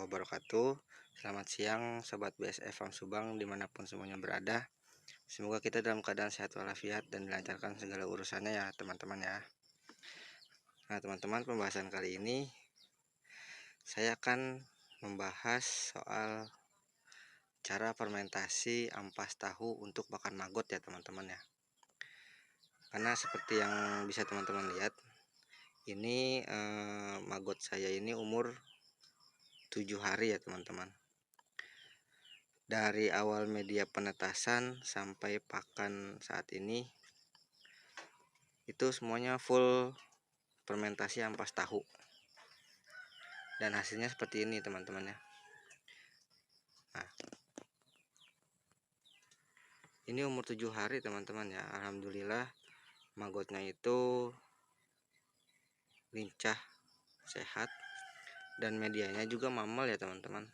wabarakatuh. Selamat siang Sobat BSF Farm Subang dimanapun semuanya berada. Semoga kita dalam keadaan sehat walafiat dan dilancarkan segala urusannya ya teman-teman ya. Nah teman-teman, pembahasan kali ini saya akan membahas soal cara fermentasi ampas tahu untuk pakan maggot ya teman-teman ya. Karena seperti yang bisa teman-teman lihat, ini maggot saya ini umur 7 hari ya teman-teman. Dari awal media penetasan sampai pakan saat ini itu semuanya full fermentasi ampas tahu, dan hasilnya seperti ini teman-teman ya. Nah, ini umur 7 hari teman-teman ya. Alhamdulillah maggotnya itu lincah, sehat, dan medianya juga mamal ya teman-teman.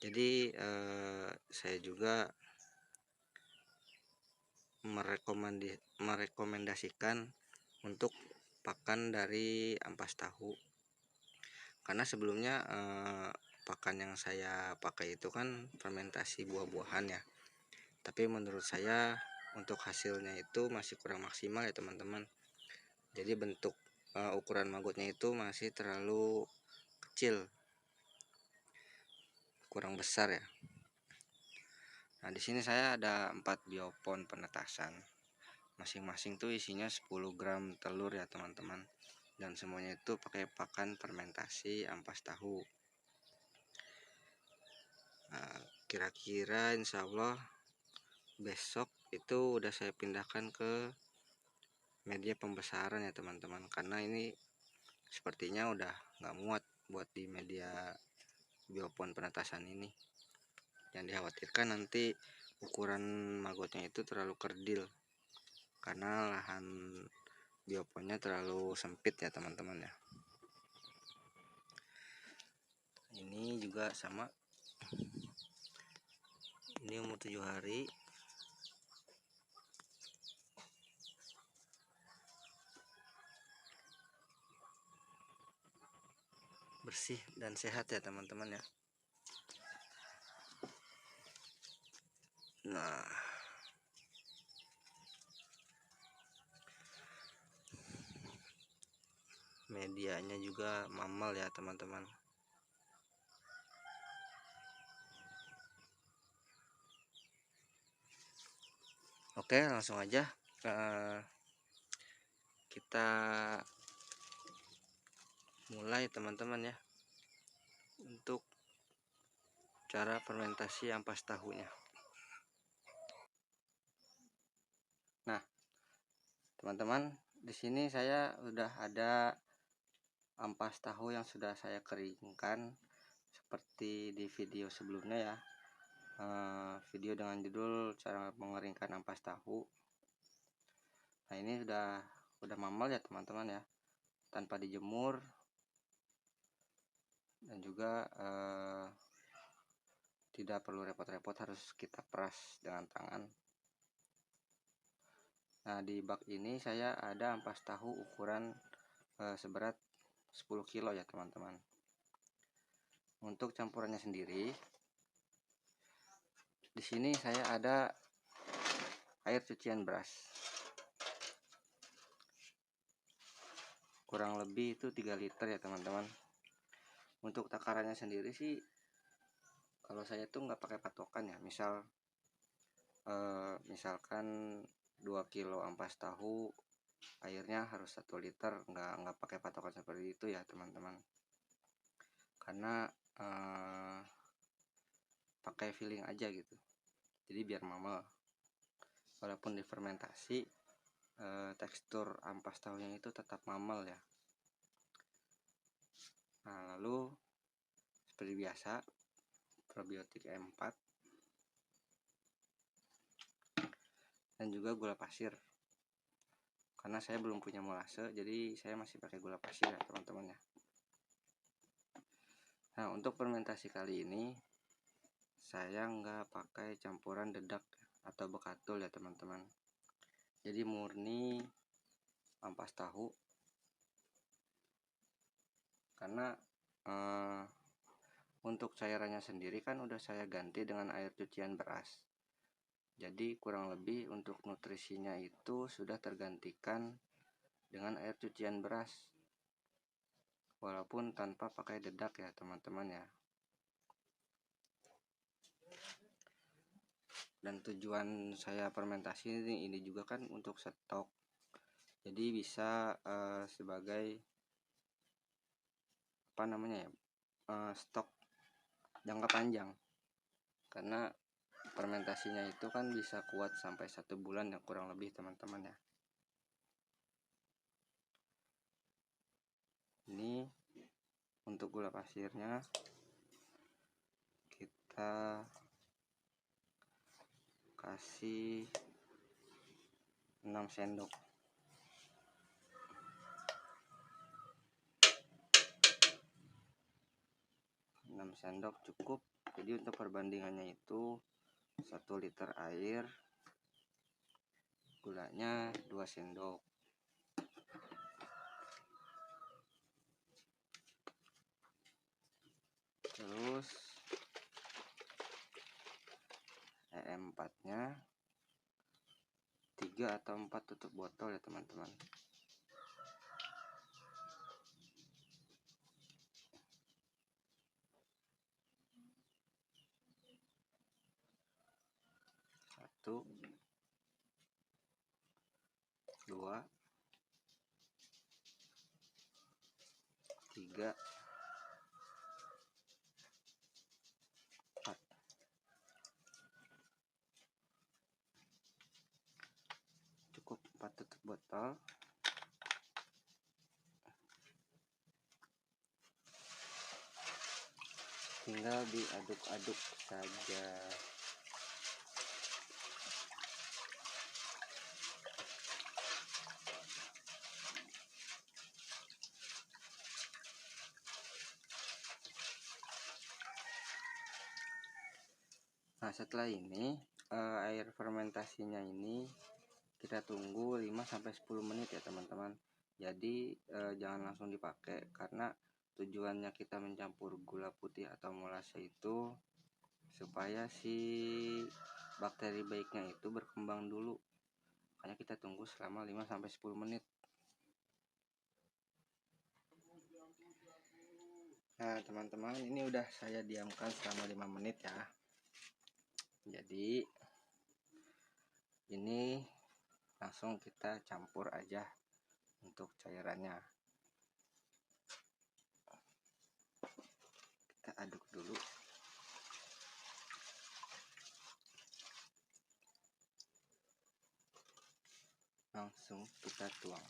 Jadi saya juga merekomendasikan untuk pakan dari ampas tahu, karena sebelumnya pakan yang saya pakai itu kan fermentasi buah-buahan ya, tapi menurut saya untuk hasilnya itu masih kurang maksimal ya teman-teman. Jadi bentuk ukuran maggotnya itu masih terlalu kecil, kurang besar ya. Nah, di sini saya ada 4 biopon penetasan. Masing-masing tuh isinya 10 gram telur ya teman-teman. Dan semuanya itu pakai pakan fermentasi ampas tahu. Nah, kira-kira insya Allah besok itu udah saya pindahkan ke media pembesaran ya teman-teman. Karena ini sepertinya udah nggak muat buat di media biopon penetasan ini. Yang dikhawatirkan nanti ukuran maggotnya itu terlalu kerdil karena lahan bioponnya terlalu sempit ya teman-teman ya. Ini juga sama, ini umur 7 hari. Bersih dan sehat ya teman-teman ya. Nah, medianya juga mamal ya teman-teman. Oke, langsung aja kita mulai teman-teman ya untuk cara fermentasi ampas tahunya. Nah, teman-teman, di sini saya udah ada ampas tahu yang sudah saya keringkan seperti di video sebelumnya ya. Video dengan judul cara mengeringkan ampas tahu. Nah, ini udah mamal ya teman-teman ya, tanpa dijemur, dan juga tidak perlu repot-repot harus kita peras dengan tangan. Nah, di bak ini saya ada ampas tahu ukuran seberat 10 kilo ya teman-teman. Untuk campurannya sendiri, di sini saya ada air cucian beras, kurang lebih itu 3 liter ya teman-teman. Untuk takarannya sendiri sih, kalau saya tuh nggak pakai patokan ya. Misalkan 2 kilo ampas tahu airnya harus 1 liter, nggak pakai patokan seperti itu ya teman-teman. Karena pakai feeling aja gitu, jadi biar mamal. Walaupun difermentasi, tekstur ampas tahunya itu tetap mamal ya. Nah, lalu seperti biasa probiotik E4 dan juga gula pasir. Karena saya belum punya molase, jadi saya masih pakai gula pasir ya teman-teman ya. Nah, untuk fermentasi kali ini saya nggak pakai campuran dedak atau bekatul ya teman-teman. Jadi murni ampas tahu karena untuk cairannya sendiri kan udah saya ganti dengan air cucian beras. Jadi kurang lebih untuk nutrisinya itu sudah tergantikan dengan air cucian beras, walaupun tanpa pakai dedak ya teman-teman ya. Dan tujuan saya fermentasi ini juga kan untuk stok, jadi bisa sebagai stok jangka panjang, karena fermentasinya itu kan bisa kuat sampai 1 bulan ya kurang lebih teman-teman ya. Ini untuk gula pasirnya kita kasih 6 sendok. 6 sendok cukup. Jadi untuk perbandingannya itu 1 liter air, gulanya 2 sendok. Terus EM4 nya 3 atau 4 tutup botol ya teman-teman. Satu, 2, 3, 4. Cukup 4 tutup botol. Tinggal diaduk-aduk saja. Nah, setelah ini air fermentasinya ini kita tunggu 5-10 menit ya teman-teman. Jadi jangan langsung dipakai, karena tujuannya kita mencampur gula putih atau molase itu supaya si bakteri baiknya itu berkembang dulu. Makanya kita tunggu selama 5-10 menit. Nah teman-teman, ini udah saya diamkan selama 5 menit ya. Jadi ini langsung kita campur aja untuk cairannya. Kita aduk dulu. Langsung kita tuang.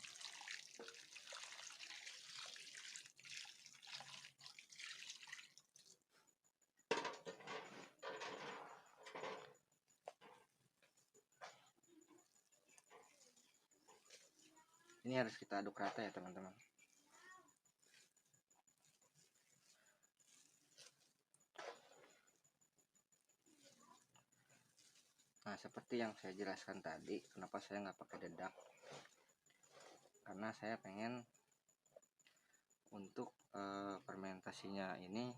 Ini harus kita aduk rata ya teman-teman. Nah, seperti yang saya jelaskan tadi, kenapa saya nggak pakai dedak, karena saya pengen untuk fermentasinya ini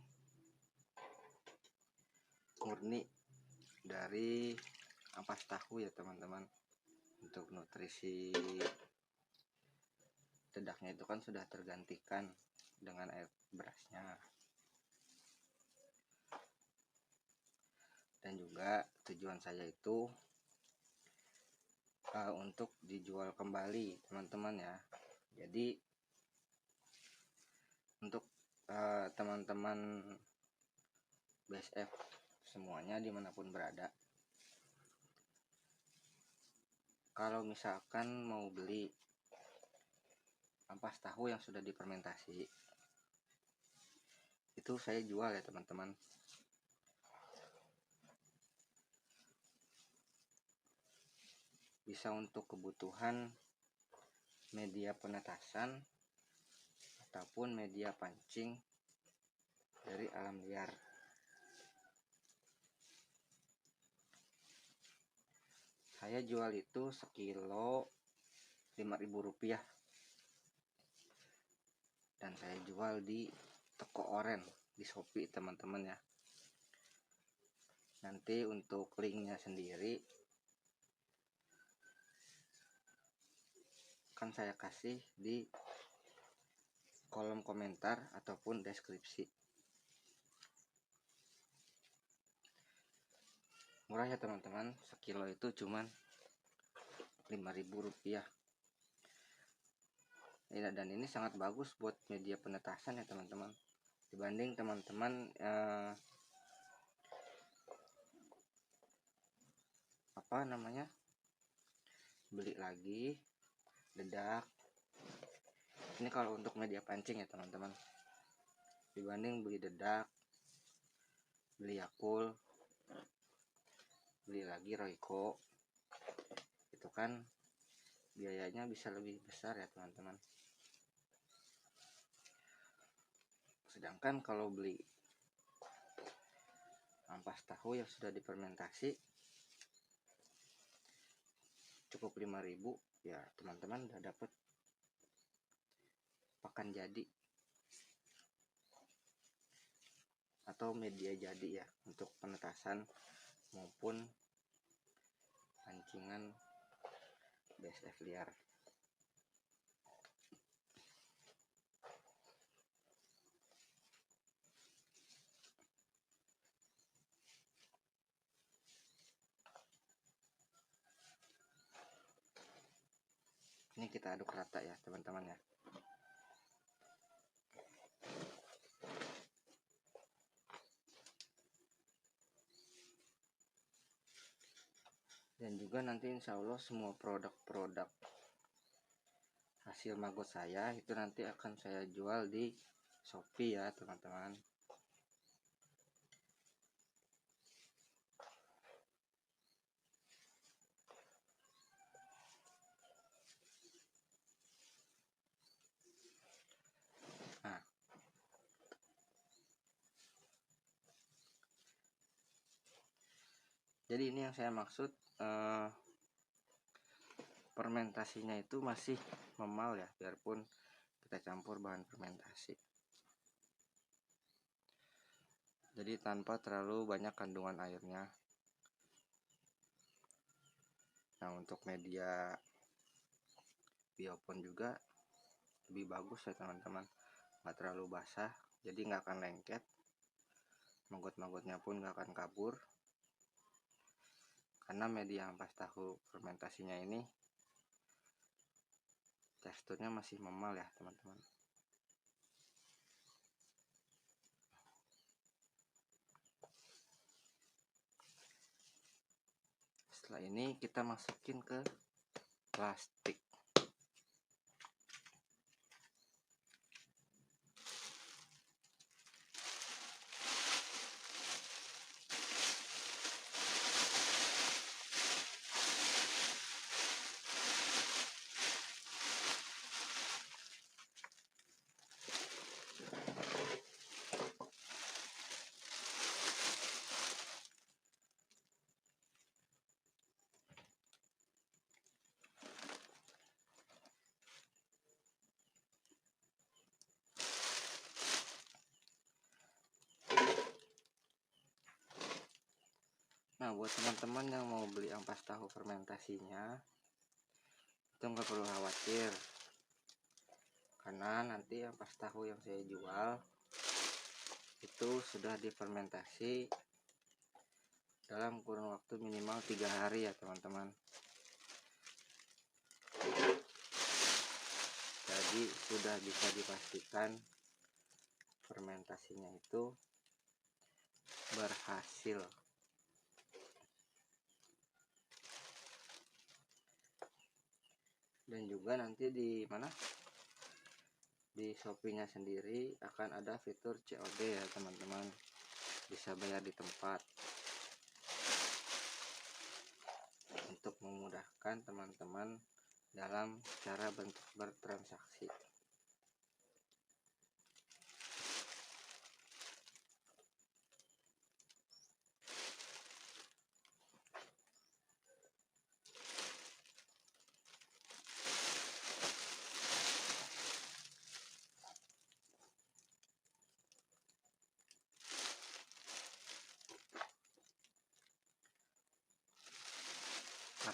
murni dari ampas tahu ya teman-teman. Untuk nutrisi dedaknya itu kan sudah tergantikan dengan air berasnya. Dan juga tujuan saya itu untuk dijual kembali teman-teman ya. Jadi untuk teman-teman BSF semuanya dimanapun berada, kalau misalkan mau beli ampas tahu yang sudah difermentasi, itu saya jual ya teman-teman. Bisa untuk kebutuhan media penetasan ataupun media pancing dari alam liar. Saya jual itu sekilo Rp5.000, dan saya jual di toko oren di Shopee teman-teman ya. Nanti untuk linknya sendiri akan saya kasih di kolom komentar ataupun deskripsi. Murah ya teman-teman, sekilo itu cuman Rp5.000 ya, dan ini sangat bagus buat media penetasan ya teman-teman, dibanding teman-teman beli lagi dedak. Ini kalau untuk media pancing ya teman-teman, dibanding beli dedak, beli Yakul, beli lagi Royco, itu kan biayanya bisa lebih besar ya teman-teman. Sedangkan kalau beli ampas tahu yang sudah difermentasi cukup 5.000 ya teman-teman, udah dapet pakan jadi atau media jadi ya untuk penetasan maupun pancingan BSF liar. Ini kita aduk rata ya teman-teman ya. Dan juga nanti insya Allah semua produk-produk hasil maggot saya itu nanti akan saya jual di Shopee ya teman-teman. Nah, jadi ini yang saya maksud, fermentasinya itu masih memal ya, biarpun kita campur bahan fermentasi. Jadi tanpa terlalu banyak kandungan airnya. Nah, untuk media biopon juga lebih bagus ya teman-teman, nggak terlalu basah, jadi nggak akan lengket, maggot-maggotnya pun nggak akan kabur, karena media ampas tahu fermentasinya ini teksturnya masih memal ya teman-teman. Setelah ini kita masukin ke plastik. Nah, buat teman-teman yang mau beli ampas tahu fermentasinya itu nggak perlu khawatir, karena nanti ampas tahu yang saya jual itu sudah difermentasi dalam kurun waktu minimal 3 hari ya teman-teman. Jadi sudah bisa dipastikan fermentasinya itu berhasil. Dan juga nanti di Shopee-nya sendiri akan ada fitur COD ya teman-teman, bisa bayar di tempat untuk memudahkan teman-teman dalam cara bertransaksi.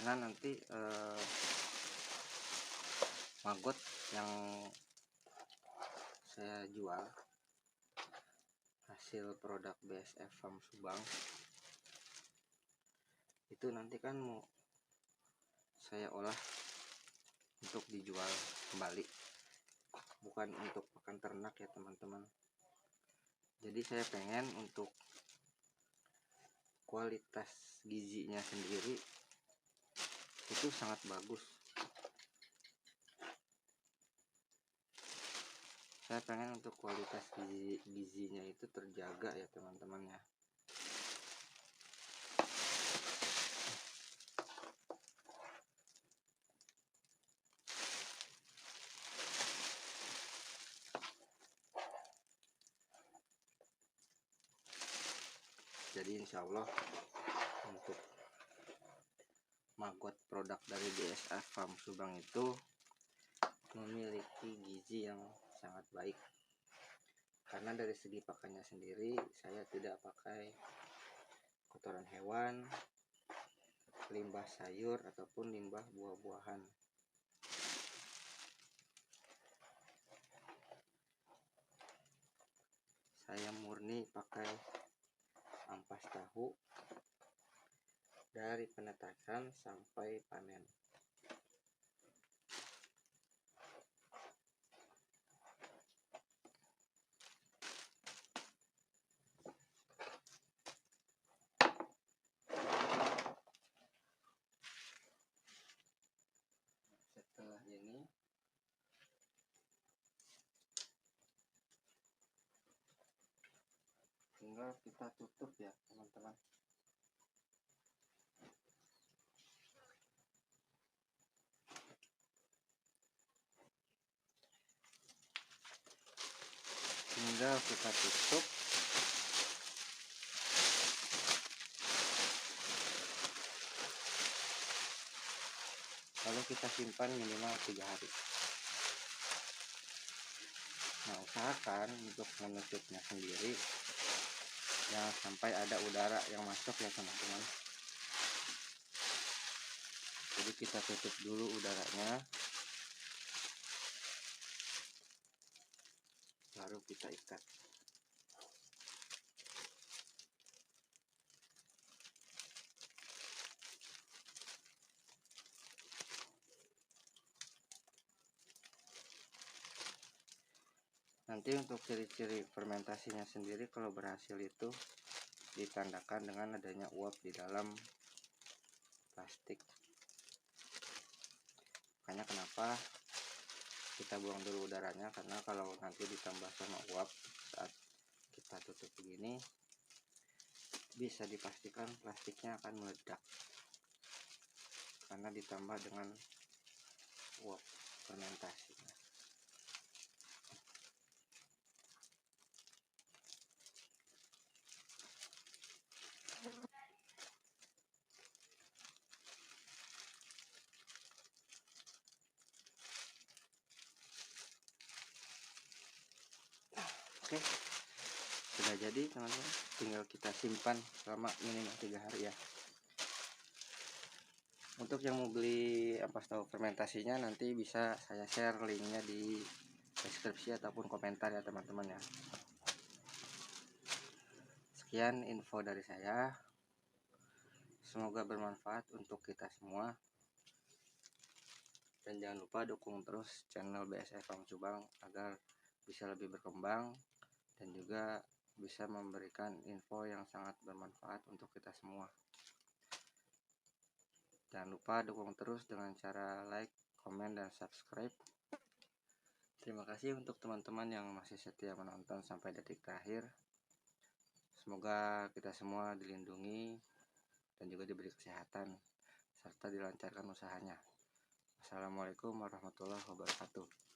karena nanti maggot yang saya jual hasil produk BSF Farm Subang itu nanti kan mau saya olah untuk dijual kembali, bukan untuk pakan ternak ya teman-teman. Jadi saya pengen untuk kualitas gizinya sendiri itu sangat bagus. Saya pengen untuk kualitas gizinya itu terjaga ya teman-teman ya. Jadi insya Allah untuk maggot produk dari BSF Farm Subang itu memiliki gizi yang sangat baik, karena dari segi pakannya sendiri saya tidak pakai kotoran hewan, limbah sayur ataupun limbah buah-buahan. Saya murni pakai ampas tahu dari penetasan sampai panen. Setelah ini tinggal kita tutup ya teman-teman. Tinggal kita tutup lalu kita simpan minimal 3 hari. Nah, usahakan untuk menutupnya sendiri jangan sampai ada udara yang masuk ya teman-teman. Jadi kita tutup dulu udaranya, baru kita ikat. Nanti untuk ciri-ciri fermentasinya sendiri kalau berhasil itu ditandakan dengan adanya uap di dalam plastik. Makanya kenapa kita buang dulu udaranya, karena kalau nanti ditambah sama uap saat kita tutup begini bisa dipastikan plastiknya akan meledak karena ditambah dengan uap fermentasi. Oke, sudah jadi teman-teman, tinggal kita simpan selama minimal 3 hari ya. Untuk yang mau beli ampas tahu fermentasinya nanti bisa saya share linknya di deskripsi ataupun komentar ya teman-teman ya. Sekian info dari saya, semoga bermanfaat untuk kita semua, dan jangan lupa dukung terus channel BSF Farm Subang agar bisa lebih berkembang dan juga bisa memberikan info yang sangat bermanfaat untuk kita semua. Jangan lupa dukung terus dengan cara like, komen, dan subscribe. Terima kasih untuk teman-teman yang masih setia menonton sampai detik terakhir. Semoga kita semua dilindungi dan juga diberi kesehatan serta dilancarkan usahanya. Assalamualaikum warahmatullahi wabarakatuh.